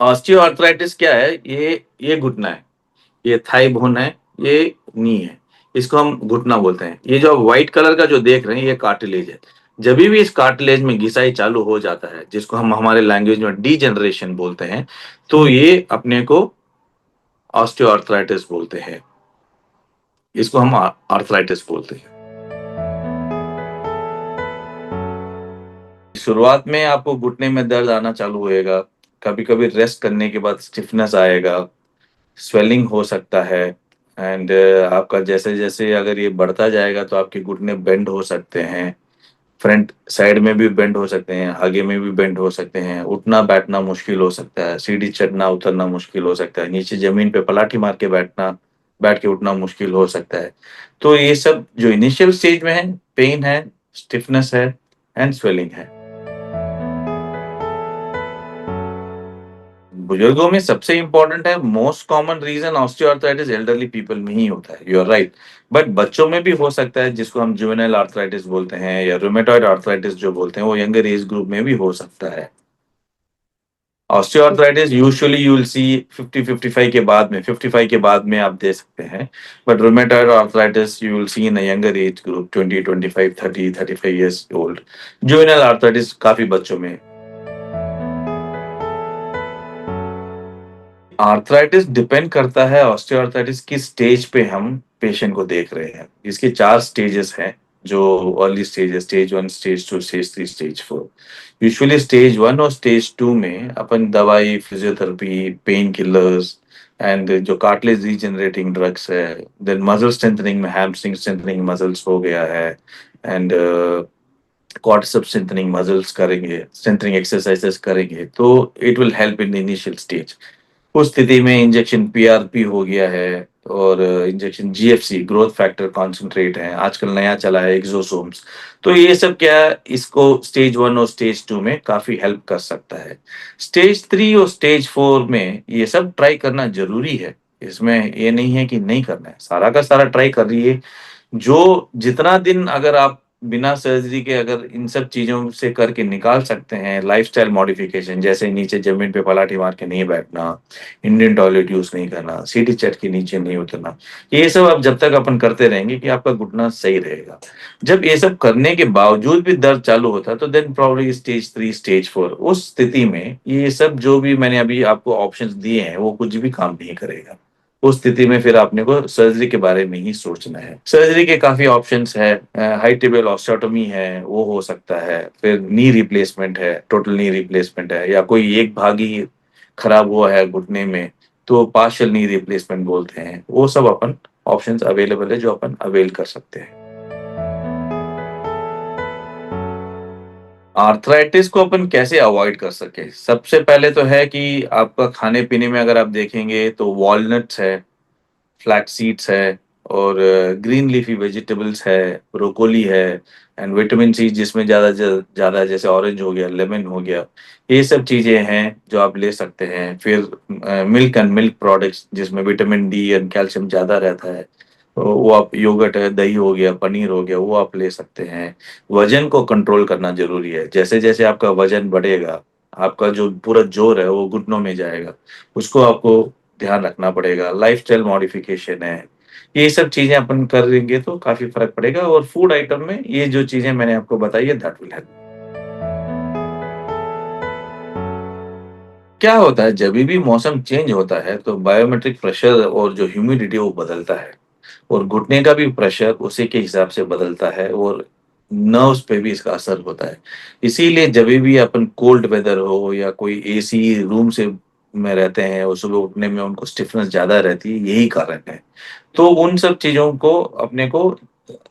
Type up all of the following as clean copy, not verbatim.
Osteoarthritis क्या है? ये घुटना है, ये थाई बोन है, ये नी है। इसको हम घुटना बोलते हैं। ये जो व्हाइट कलर का जो देख रहे हैं ये कार्टिलेज है। जब भी इस कार्टिलेज में घिसाई चालू हो जाता है, जिसको हम हमारे लैंग्वेज में डीजनरेशन बोलते हैं, तो ये अपने को ऑस्टियोआर्थराइटिस बोलते हैं। इसको हम आर्थराइटिस बोलते हैं। शुरुआत में आपको घुटने में दर्द आना चालू होएगा। कभी-कभी रेस्ट करने के बाद स्टिफनेस आएगा, स्वेलिंग हो सकता है एंड आपका जैसे-जैसे अगर ये बढ़ता जाएगा तो आपके घुटने बेंड हो सकते हैं। फ्रंट साइड में भी बेंड हो सकते हैं, आगे में भी बेंड हो सकते हैं, उठना-बैठना मुश्किल हो सकता है, सीढ़ी चढ़ना-उतरना मुश्किल हो सकता है, नीचे ज़मीन पे पलाठी मार के बैठ के उठना मुश्किल हो सकता है। तो ये सब जो इनिशियल स्टेज में है, पेन है, स्टिफनेस है एंड स्वेलिंग है। बुजुर्गों में सबसे इम्पोर्टेंट है, most common reason osteoarthritis elderly people में ही होता है, यू आर राइट। बट बच्चों में भी हो सकता है, जिसको हम जुवेनाइल आर्थराइटिस बोलते हैं या रूमेटॉइड आर्थराइटिस जो बोलते हैं, वो यंगर एज ग्रुप में भी हो सकता है। Osteoarthritis usually you will see 50-55 के बाद में 55 के बाद में आप दे सकते हैं। But rheumatoid arthritis you will see in a younger age group 20, 25, 30, 35 years old. Juvenile arthritis काफ़ी बच्चों में। आर्थराइटिस डिपेंड करता है ऑस्टियोआर्थराइटिस किस स्टेज पे हम पेशेंट को देख रहे हैं। इसके 4 स्टेजेस हैं, जो अर्ली स्टेज है, stage 1, stage 2, stage 3, stage 4। Usually stage 1 और स्टेज 2 में अपन दवाई, फिजियोथेरेपी, पेन किलर्स एंड जो कार्टिलेज रीजनरेटिंग ड्रग्स है, देन मसल स्ट्रेंथनिंग में हैमस्ट्रिंग स्ट्रेंथनिंग मसल्स हो गया है एंड क्वाड्रिसेप्स स्ट्रेंथनिंग मसल्स करेंगे, स्ट्रेंथनिंग एक्सरसाइजेस करेंगे, तो it will help in the initial stage. उस स्थिति में इंजेक्शन पीआरपी हो गया है और injection GFC growth factor concentrate है, आजकल नया चला है एक्सोसोम्स। तो ये सब क्या है, इसको स्टेज 1 और स्टेज 2 में काफ़ी हेल्प कर सकता है। स्टेज 3 और स्टेज 4 में ये सब ट्राई करना ज़रूरी है। इसमें ये नहीं है कि नहीं करना है, सारा का सारा ट्राई करिए। जो जितना दिन अगर आप बिना सर्जरी के अगर इन सब चीज़ों से करके निकाल सकते हैं, लाइफ़स्टाइल मॉडिफ़िकेशन जैसे नीचे ज़मीन पे पलाठी मार के नहीं बैठना, इंडियन टॉयलेट यूज़ नहीं करना, सीढ़ी चढ़ के नीचे नहीं उतरना। ये सब आप जब तक अपन करते रहेंगे कि आपका घुटना सही रहेगा। जब ये सब करने के बावजूद भी दर्द चालू होता है तो देन प्रोबब्ली स्टेज 3, स्टेज 4 उस स्थिति में ये सब जो भी मैंने अभी आपको ऑप्शंस दिए हैं, वो कुछ भी काम नहीं करेगा। उस स्थिति में फिर आपने को सर्जरी के बारे में ही सोचना है। सर्जरी के काफ़ी ऑप्शंस हैं। हाई टिबियल ऑस्टियोटॉमी है, वो हो सकता है। फिर नी रिप्लेसमेंट है, टोटल नी रिप्लेसमेंट है या कोई एक भाग ही खराब हुआ है घुटने में, तो पार्शियल नी रिप्लेसमेंट बोलते हैं। वो सब अपन ऑप्शंस अवेलेबल है जो अपन अवेल कर सकते हैं। आर्थराइटिस को अपन कैसे अवॉइड कर सकें? सबसे पहले तो है कि आपका खाने-पीने में अगर आप देखेंगे तो वॉलनट्स है, फ्लैक्स सीड्स है और ग्रीन लीफी वेजिटेबल्स है, ब्रोकोली है एंड विटामिन सी जिसमें ज़्यादा जैसे ऑरेंज हो गया, लेमन हो गया, ये सब चीज़ें हैं जो आप ले सकते हैं। फिर मिल्क एंड मिल्क प्रोडक्ट्स जिसमें विटामिन डी एंड कैल्शियम ज़्यादा रहता है, तो वो आप योगर्ट है, दही हो गया, पनीर हो गया, वो आप ले सकते हैं। वज़न को कंट्रोल करना ज़रूरी है। जैसे-जैसे आपका वज़न बढ़ेगा, आपका जो पूरा ज़ोर है वो घुटनों में जाएगा। उसको आपको ध्यान रखना पड़ेगा, लाइफ़स्टाइल मॉडिफ़िकेशन है। ये सब चीज़ें अपन करेंगे तो काफ़ी फ़र्क पड़ेगा और फूड आइटम में ये जो चीज़ें मैंने आपको बताई है दैट विल हेल्प। क्या होता है जभी भी मौसम चेंज होता है तो बायोमेट्रिक प्रेशर और जो ह्यूमिडिटी वो बदलता है और घुटने का भी प्रेशर उसी के हिसाब से बदलता है और नर्व्स पे भी इसका असर होता है। इसीलिए जभी भी अपन कोल्ड वेदर हो या कोई एसी रूम से में रहते हैं और सुबह उठने में उनको स्टिफनेस ज़्यादा रहती है, यही कारण है। तो उन सब चीज़ों को अपने को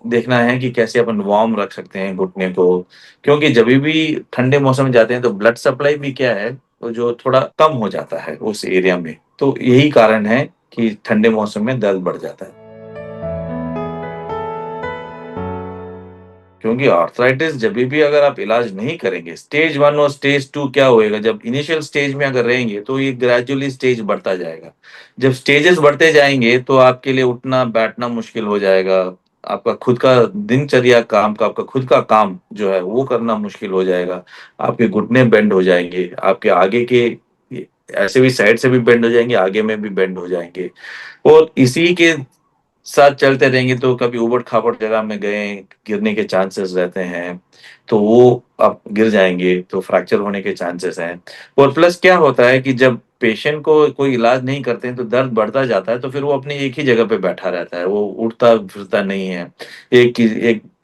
देखना है कि कैसे अपन वार्म रख सकते हैं घुटने को, क्योंकि जभी भी ठंडे मौसम में जाते हैं तो ब्लड सप्लाई भी क्या है, वो जो थोड़ा कम हो जाता है उस एरिया में। तो यही कारण है कि ठंडे मौसम में दर्द बढ़ जाता है। क्योंकि आर्थराइटिस जभी भी अगर आप इलाज नहीं करेंगे, स्टेज 1 और स्टेज 2 क्या होएगा, जब इनिशियल स्टेज में अगर रहेंगे, तो ये ग्रेजुअली स्टेज बढ़ता जाएगा। जब स्टेजेस बढ़ते जाएँगे, तो आपके लिए उठना-बैठना मुश्किल हो जाएगा। आपका खुद का दिनचर्या काम का आपका खुद का काम जो है, वो करना मुश्किल हो जाएगा। आपके घुटने बेंड हो जाएँगे, आपके आगे के ऐसे भी साइड से भी बेंड हो जाएँगे, आगे में भी बेंड हो जाएँगे। और इसी के साथ चलते रहेंगे तो कभी ऊबड़-खाबड़ जगह में गए, गिरने के चांसेस रहते हैं, तो वो आप गिर जाएँगे, तो फ्रैक्चर होने के चांसेस हैं। और प्लस क्या होता है कि जब पेशेंट को कोई इलाज नहीं करते हैं, तो दर्द बढ़ता जाता है, तो फिर वो अपनी एक ही जगह पे बैठा रहता है, वो उठता-फिरता नहीं है। एक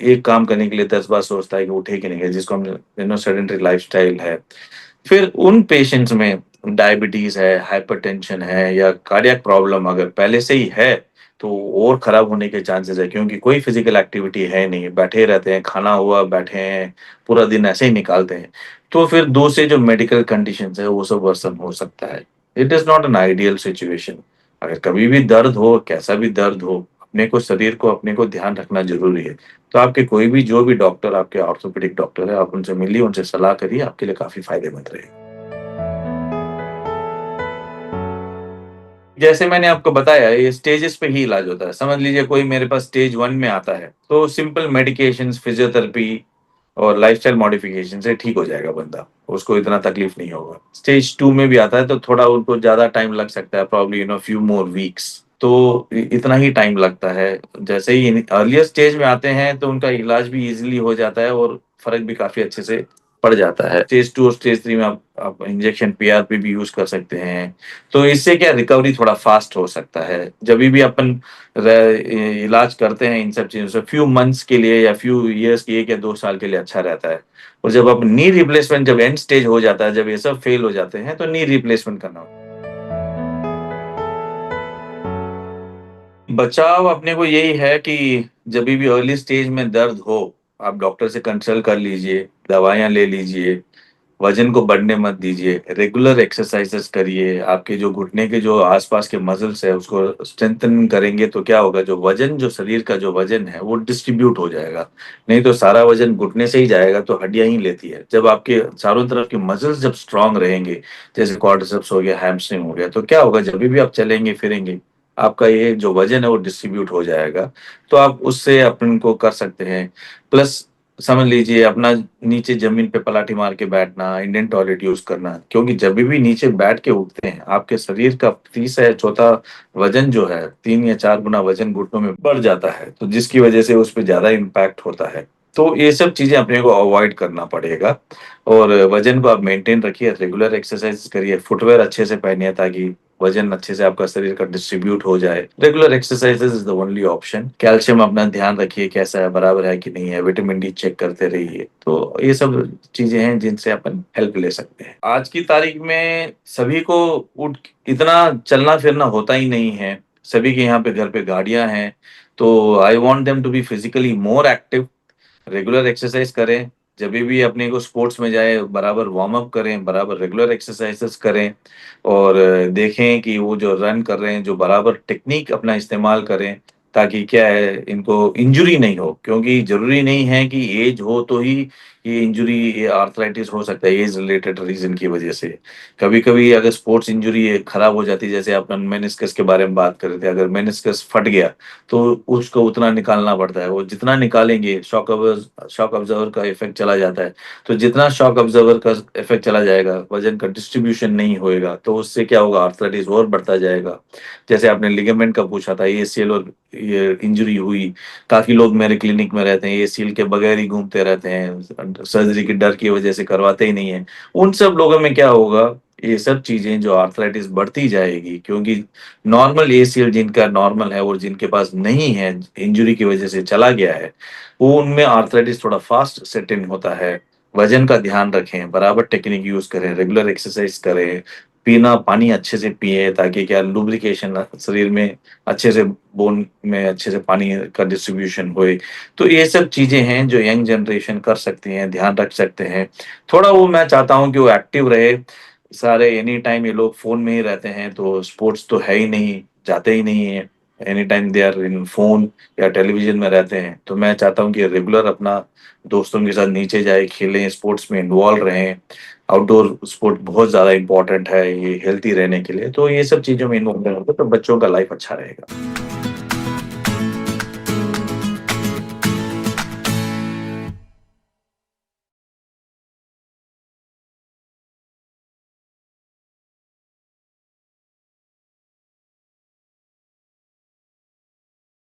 एक काम करने के लिए 10 बार सोचता है कि उठे कि नहीं, जिसको हम सेडेंटरी लाइफ़स्टाइल है। फिर उन पेशेंट्स में डायबिटीज़ है, हाइपरटेंशन है या कार्डियक प्रॉब्लम अगर पहले से ही है, तो और खराब होने के चांसेस है क्योंकि कोई फिज़िकल एक्टिविटी है नहीं, बैठे रहते हैं, खाना हुआ बैठे हैं, पूरा दिन ऐसे ही निकालते हैं। तो फिर दूसरे जो मेडिकल कंडीशंस है, वो सब वर्सन हो सकता है। It is not an ideal situation. अगर कभी भी दर्द हो, कैसा भी दर्द हो, अपने को ध्यान रखना ज़रूरी है। तो आपके कोई भी जो भी डॉक्टर आपके ऑर्थोपेडिक डॉक्टर है, आप उनसे मिलिए, उनसे सलाह करिए, आपके लिए काफ़ी फ़ायदेमंद रहेगा। जैसे मैंने आपको बताया ये स्टेजेस पे ही इलाज होता है। समझ लीजिए कोई मेरे पास स्टेज 1 में आता है, तो सिंपल मेडिकेशंस, फिजियोथेरेपी और लाइफ़स्टाइल मॉडिफ़िकेशन से ठीक हो जाएगा बंदा, उसको इतना तकलीफ नहीं होगा। स्टेज 2 में भी आता है तो थोड़ा उनको ज़्यादा टाइम लग सकता है, प्रॉब्ली फ्यू मोर वीक्स। तो इतना ही टाइम लगता है। जैसे ही अर्लियर स्टेज में आते हैं तो उनका इलाज भी ईज़िली हो जाता है और फ़र्क भी काफ़ी अच्छे से पड़ जाता है। स्टेज 2 और स्टेज 3 में आप इंजेक्शन पीआरपी भी यूज़ कर सकते हैं। तो इससे क्या रिकवरी थोड़ा फ़ास्ट हो सकता है। जभी भी अपन इलाज करते हैं इन सब चीज़ों से फ्यू मंथ्स के लिए या फ्यू ईयर्स के 1 या 2 साल के लिए अच्छा रहता है। और जब आप नी रिप्लेसमेंट जब एंड स्टेज हो जाता है, जब ये सब फेल हो जाते हैं, तो नी रिप्लेसमेंट करना होता है। बचाव अपने को यही है कि जभी भी अर्ली स्टेज में दर्द हो, आप डॉक्टर से कंसल्ट कर लीजिए, दवाइयाँ ले लीजिए, वज़न को बढ़ने मत दीजिए, रेगुलर एक्सरसाइज़ेज़ करिए, आपके जो घुटने के जो आस-पास के मसल्स हैं, उसको स्ट्रेंथन करेंगे तो क्या होगा, जो शरीर का जो वज़न है, वो डिस्ट्रीब्यूट हो जाएगा। नहीं तो सारा वज़न घुटने से ही जाएगा, तो हड्डियाँ ही लेती है। जब आपके चारों तरफ के मसल्स जब स्ट्रॉन्ग रहेंगे, जैसे क्वाड्रिसेप्स हो गया, हैमस्ट्रिंग हो गया, तो क्या होगा, जभी भी आप चलेंगे-फिरेंगे, आपका ये जो वज़न है, वो डिस्ट्रीब्यूट हो जाएगा। तो आप उससे अपन को कर सकते हैं। प्लस समझ लीजिए अपना नीचे ज़मीन पे पलाठी मार के बैठना, इंडियन टॉयलेट यूज़ करना, क्योंकि जभी भी नीचे बैठ के उठते हैं, आपके शरीर का तीसरा या चौथा वज़न जो है, 3 या 4 गुना वज़न घुटनों में बढ़ जाता है, तो जिसकी वज़ह से उस पे ज़्यादा इम्पैक्ट होता है। तो ये सब चीज़ें अपने को अवॉइड करना पड़ेगा और वज़न को आप मेंटेन रखिए, रेगुलर एक्सरसाइज़ करिए, फुटवियर अच्छे से पहनिए ताकि वज़न अच्छे से आपका शरीर का डिस्ट्रीब्यूट हो जाए। Regular exercises is the only option. Calcium अपना ध्यान रखिए कैसा है, बराबर है कि नहीं है, विटामिन डी चेक करते रहिए। तो ये सब चीज़ें हैं जिनसे अपन हेल्प ले सकते हैं। आज की तारीख में सभी को उठ इतना चलना-फिरना होता ही नहीं है। सभी के यहाँ पे घर पे गाड़ियाँ हैं, तो I want them to be physically more active. Regular exercise करें, जभी भी अपने को स्पोर्ट्स में जाए बराबर वार्म अप करें, बराबर रेगुलर एक्सरसाइज़ेज़ करें और देखें कि वो जो रन कर रहे हैं, जो बराबर टेक्नीक अपना इस्तेमाल करें, ताकि क्या है इनको इंजरी नहीं हो। क्योंकि ज़रूरी नहीं है कि ऐज हो तो ही ये इंजरी, ये आर्थराइटिस हो सकता है ऐज रिलेटेड रीज़न की वजह से। कभी-कभी अगर स्पोर्ट्स इंजरी खराब हो जाती है, जैसे अपन मेनिस्कस के बारे में बात कर रहे थे, अगर मेनिस्कस फट गया तो उसको उतना निकालना पड़ता है। वो जितना निकालेंगे शॉक अब्ज़ॉर्बर का इफ़ेक्ट चला जाता है। तो जितना शॉक अब्ज़ॉर्बर का इफ़ेक्ट चला जाएगा, वज़न का डिस्ट्रीब्यूशन नहीं होएगा, तो उससे क्या होगा आर्थराइटिस और बढ़ता जाएगा। जैसे आपने लिगामेंट का पूछा था, एसीएल और ये इंजरी हुई, काफ़ी लोग मेरे क्लिनिक में रहते हैं, एसीएल के बगैर ही घूमते रहते हैं, सर्जरी के डर की वज़ह से करवाते ही नहीं हैं। उन सब लोगों में क्या होगा, ये सब चीज़ें जो आर्थराइटिस बढ़ती जाएगी क्योंकि नॉर्मल एसीएल जिनका नॉर्मल है और जिनके पास नहीं है, इंजरी की वजह से चला गया है, वो उनमें आर्थराइटिस थोड़ा फास्ट सेट इन होता है। वज़न का ध्यान रखें, बराबर टेक्निक यूज़ करें, रेगुलर एक्सरसाइज करें, पीना पानी अच्छे से पिएँ ताकि क्या लुब्रिकेशन शरीर में अच्छे से बोन में अच्छे से पानी का डिस्ट्रीब्यूशन होए। तो ये सब चीज़ें हैं जो यंग जनरेशन कर सकती हैं, ध्यान रख सकते हैं। थोड़ा वो मैं चाहता हूँ कि वो एक्टिव रहे, सारे एनी टाइम ये लोग फ़ोन में ही रहते हैं, तो स्पोर्ट्स तो है ही नहीं, जाते ही नहीं हैं। Any time they are in phone या टेलीविज़न में रहते हैं। तो मैं चाहता हूँ कि रेगुलर अपना दोस्तों के साथ नीचे जाएँ, खेलें, स्पोर्ट्स में इन्वॉल्व रहें। आउटडोर स्पोर्ट बहुत ज़्यादा इम्पोर्टेंट है ये हेल्थी रहने के लिए। तो ये सब चीज़ों में इन्वॉल्व रहेंगे तो बच्चों का लाइफ़ अच्छा रहेगा।